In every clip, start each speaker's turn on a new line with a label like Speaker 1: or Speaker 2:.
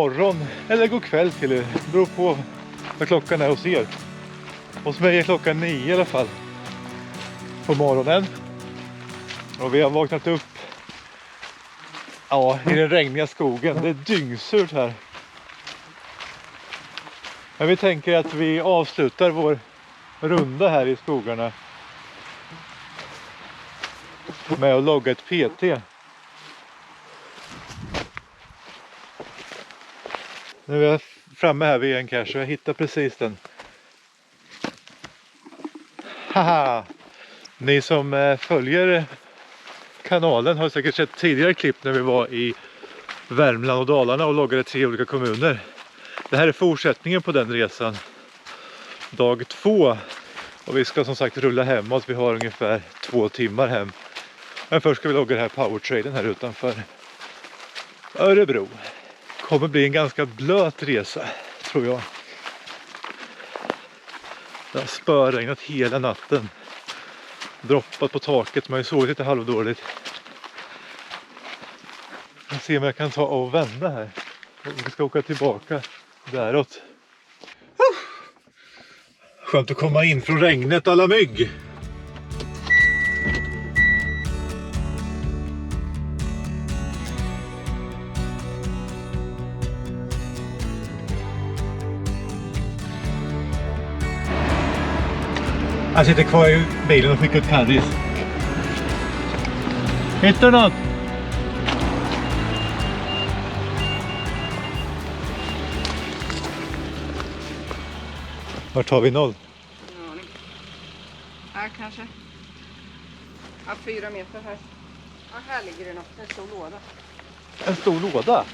Speaker 1: Morgon eller god kväll till er. Det beror på vad klockan är hos er. Hos mig är klockan 9 i alla fall. På morgonen. Och vi har vaknat upp. Ja, i den regniga skogen. Det är dyngsurt här. Men vi tänker att vi avslutar vår runda här i skogarna med att logga ett PT. Nu är jag framme här vid en cache och jag hittar precis den. Haha! Ni som följer kanalen har säkert sett tidigare klipp när vi var i Värmland och Dalarna och loggade 3 olika kommuner. Det här är fortsättningen på den resan. Dag 2. Och vi ska som sagt rulla hemåt. Vi har ungefär 2 timmar hem. Men först ska vi logga det här powertraden här utanför Örebro. Kommer bli en ganska blöt resa, tror jag. Det har spöregnat hela natten. Droppat på taket, man har ju sovit lite halvdåligt. Jag ser om jag kan ta och vända här. Vi ska åka tillbaka däråt. Skönt att komma in från regnet, alla mygg. Jag sitter kvar i bilen och skickar ut Carris. Hittar du något? Var tar vi 0?
Speaker 2: Här kanske. Ja, 4 meter här. Ja, här ligger det något. En stor låda.
Speaker 1: En stor låda?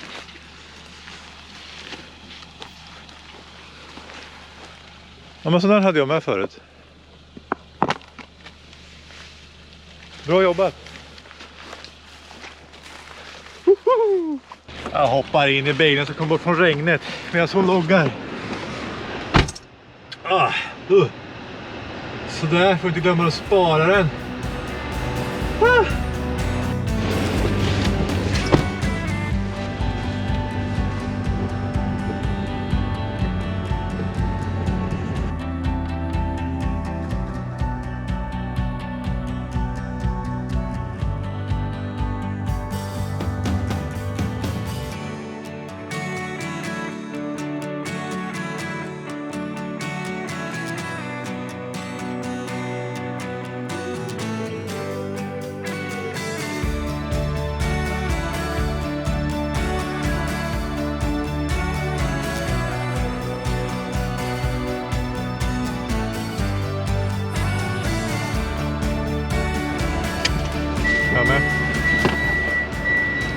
Speaker 1: Ja, men sån här hade jag med förut. Bra jobbat! Woho! Jag hoppar in i bilen så kommer bort från regnet medan hon loggar. Så där får inte glömma att spara den.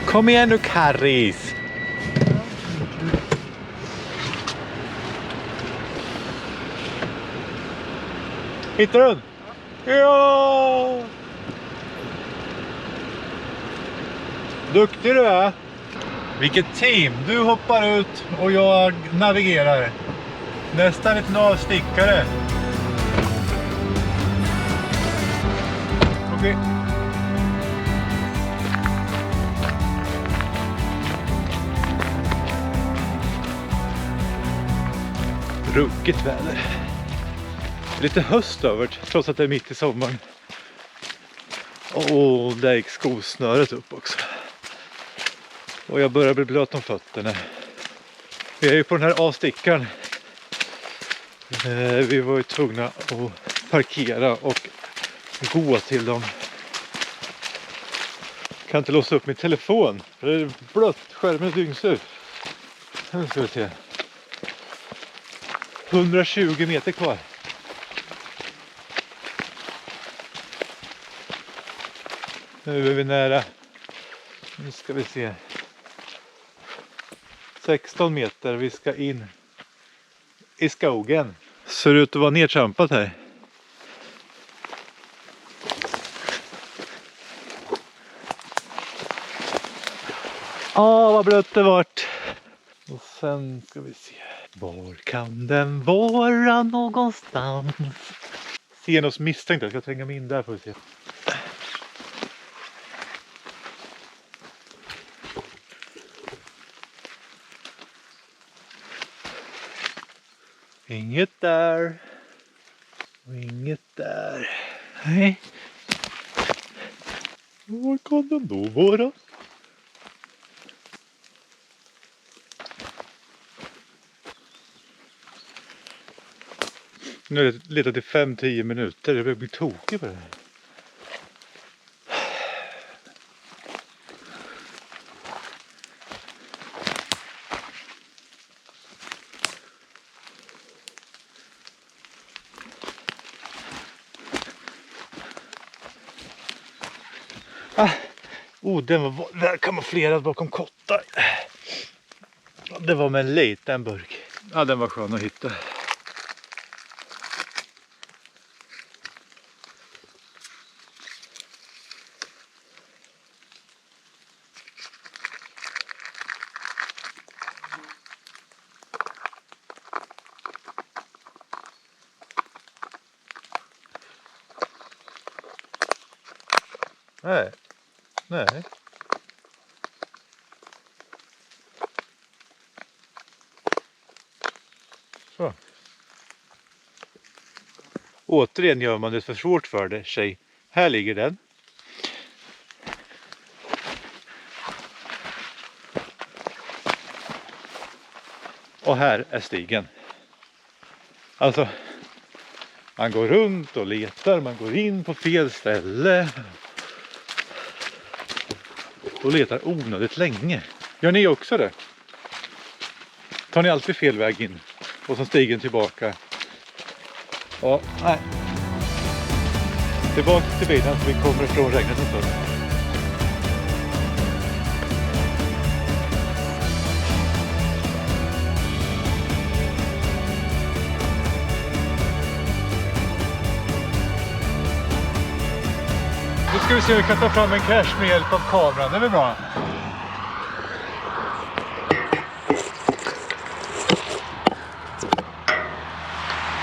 Speaker 1: Kom igen nu, Carris! Hittar du den? Ja! Duktig du är! Vilket team! Du hoppar ut och jag navigerar. Nästan ett avstickare. Okej. Ruggigt väder. Lite höst över trots att det är mitt i sommaren. Och där gick skosnöret upp också. Och jag börjar bli blöt om fötterna. Vi är ju på den här avstickaren. Vi var ju tvungna att parkera och gå till dem. Kan inte låsa upp min telefon. Det är blött, skärmen dyngsur. Nu ska vi se. 120 meter kvar. Nu är vi nära. Nu ska vi se. 16 meter. Vi ska in i skogen. Ser ut att vara nedtrampat här. Vad blött det vart. Och sen ska vi se. Var kan den vara någonstans? Ser något misstänkt. Jag ska tränga mig in där för att se. Inget där. Och inget där. Nej. Var kan den då vara? Nu är det letat i 5-10 minuter. Jag börjar bli tokig på det här. Den var väl kamouflerad bakom kottar. Det var med en liten burk. Ja, den var skön att hitta. Nej. Nej. Så. Återigen gör man det för svårt för det, tjej. Här ligger den. Och här är stigen. Alltså, man går runt och letar, man går in på fel ställe. Och letar onödigt länge. Gör ni också det? Tar ni alltid fel väg in? Och så stigen tillbaka. Ja, nej. Tillbaka till bilen så vi kommer ifrån regnet en stund. Nu ska vi se om vi kan ta fram en cache med hjälp av kameran. Det är väl bra?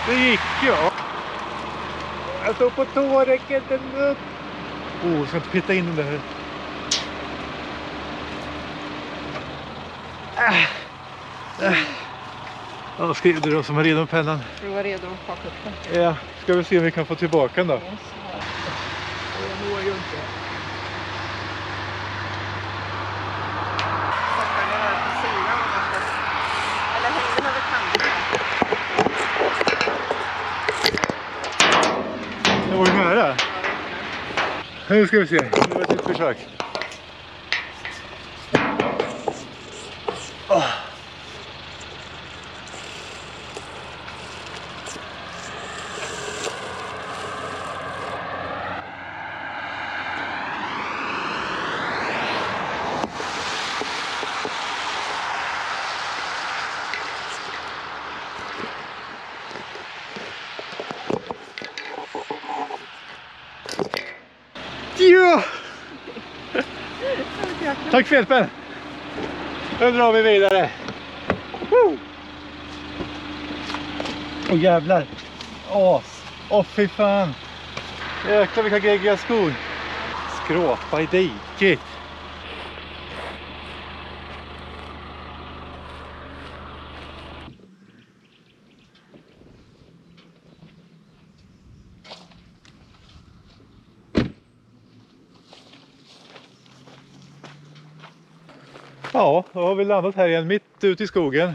Speaker 1: Det gick ju. Jag står på tå, räcker inte upp. Jag ska inte pitta in den där. Ja, skriv du då som är redo med pennan.
Speaker 2: Du var redo att packa upp den.
Speaker 1: Ja, ska vi se om vi kan få tillbaka den då.
Speaker 2: Jag når ju inte. Sätter den här på sidan. Eller hänger den över kanten.
Speaker 1: Det var ju nära. Nu ska vi se. Det var ett nytt försök. Ja! Tack för hjälpen! Nu drar vi vidare. Åh jävlar! Åh fy fan! Jäklar vilka geggiga skor! Skrapa i diket! Ja, då har vi landat här igen mitt ute i skogen.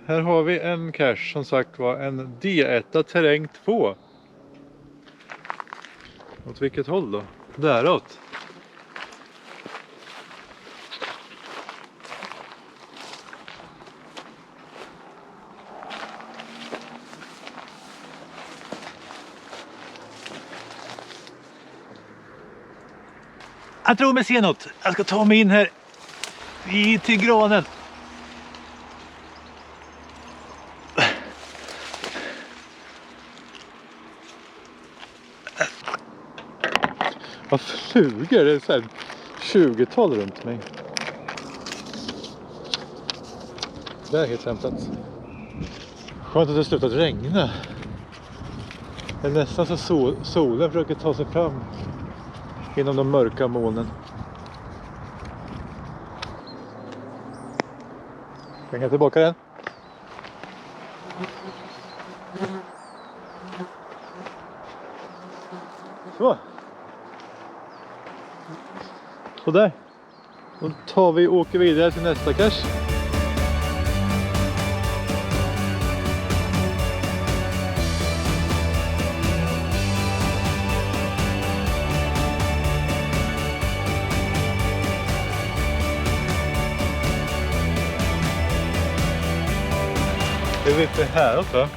Speaker 1: Här har vi en cache, som sagt var en D1 terräng 2. Åt vilket håll då? Däråt. Jag tror mig se något. Jag ska ta mig in här till granen. Vad flugor, det är så här 20-tal runt mig. Det är helt hämtat. Skönt att det slutat regna. Det är nästan så solen försöker ta sig fram inom de mörka molnen. Kan jag tillbaka den? Så. Så där. Då tar vi och åker vidare till nästa cache. Det är lite häråt va?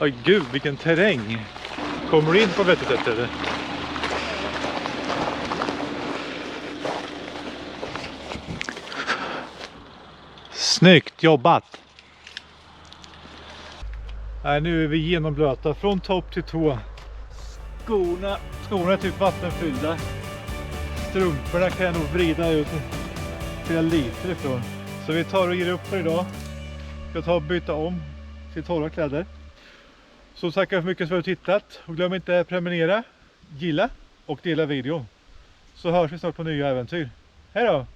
Speaker 1: Åh gud, vilken terräng. Kommer du in på vettigt sätt eller? Snyggt jobbat! Nu är vi genomblöta från topp till tå. Skorna är typ vattenfyllda. Strumporna kan jag nog vrida ut flera liter ifrån. Så vi tar och ger upp för idag. Jag tar och byta om till torra kläder. Så tackar för mycket för att du har tittat. Och glöm inte att prenumerera, gilla och dela videon. Så hörs vi snart på nya äventyr. Hej då!